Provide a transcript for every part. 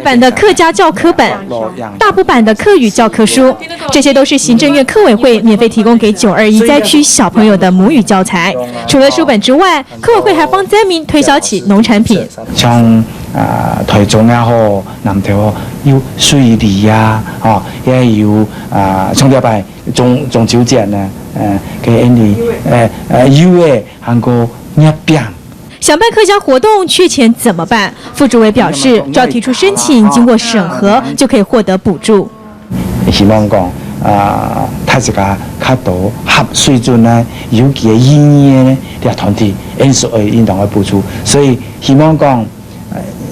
版的客家教科本、大埔版的客语教科书，这些都是行政院客委会免费提供给921灾区小朋友的母语教材。除了书本之外，客委会还帮灾民推销起农产品，像台中也好，南投有水梨啊，也有葱条白中秋节呢，给你有诶，韩国捏饼。想办客家活动缺钱怎么办？副主委表示，只要提出申请，经过审核就可以获得补助。希望讲他一个较多合水准呢，有几个意义呢，啲团体因素会应当去补助，所以希望讲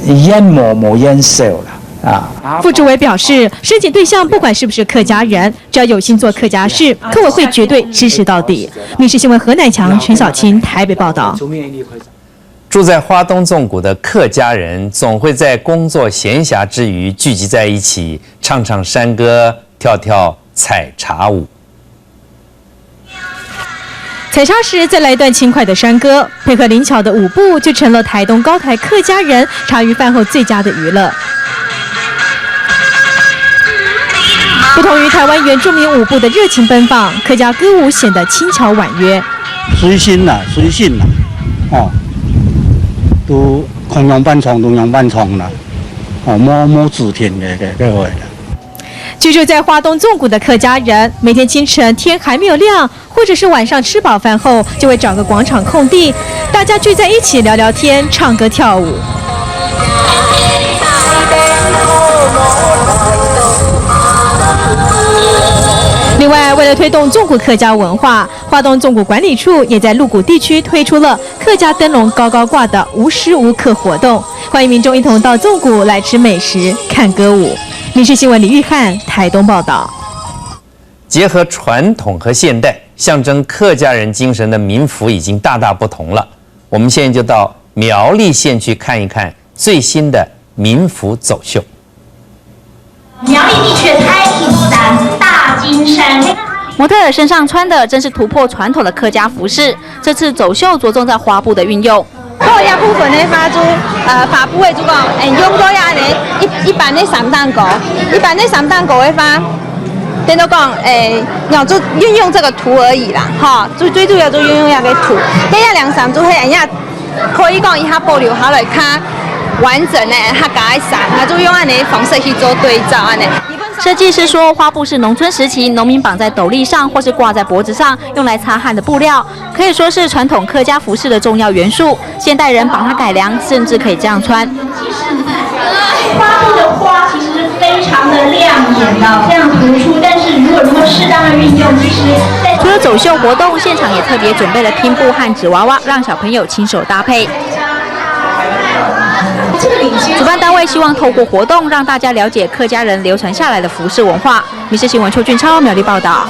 烟冇烟少啦。副主委表示，申请对象不管是不是客家人，只要有心做客家事，客委会绝对支持到底。民视新闻何乃强、陈小青台北报道。住在花东纵谷的客家人，总会在工作闲暇之余聚集在一起，唱唱山歌，跳跳采茶舞。采茶时再来一段轻快的山歌，配合灵巧的舞步，就成了台东高台客家人茶余饭后最佳的娱乐。不同于台湾原住民舞步的热情奔放，客家歌舞显得轻巧婉约。随性啦，都空阳半床，东阳半床啦，摸纸天的各位。居住在花东纵谷的客家人，每天清晨天还没有亮，或者是晚上吃饱饭后，就会找个广场空地，大家聚在一起聊聊天、唱歌跳舞。另外，为了推动纵谷客家文化，花东纵谷管理处也在鹿谷地区推出了客家灯笼高高挂的无时无刻活动，欢迎民众一同到纵谷来吃美食、看歌舞。民视新闻李玉汉台东报道。结合传统和现代，象征客家人精神的民服已经大大不同了。我们现在就到苗栗县去看一看最新的民服走秀。苗栗地区的太平山、大金山，模特儿身上穿的真是突破传统的客家服饰。这次走秀着重在花布的运用。各一部分的花珠，花布的这个，用到呀呢，一般的三档狗的花，等于讲，要就运用这个图而已啦，哈，最主要就运用那个图，这样两三组黑人呀，可以讲一下保留下来看。完整的，它改善，那就用安尼方式去做对照安尼。设计师说，花布是农村时期农民绑在斗笠上或是挂在脖子上用来擦汗的布料，可以说是传统客家服饰的重要元素。现代人把它改良，甚至可以这样穿。花布的花其实是非常的亮眼的，非常突出。但是如果能够适当的运用，其实除了走秀活动，现场也特别准备了拼布和纸娃娃，让小朋友亲手搭配。主办单位希望透过活动让大家了解客家人流传下来的服饰文化。民视新闻邱俊超苗栗报道。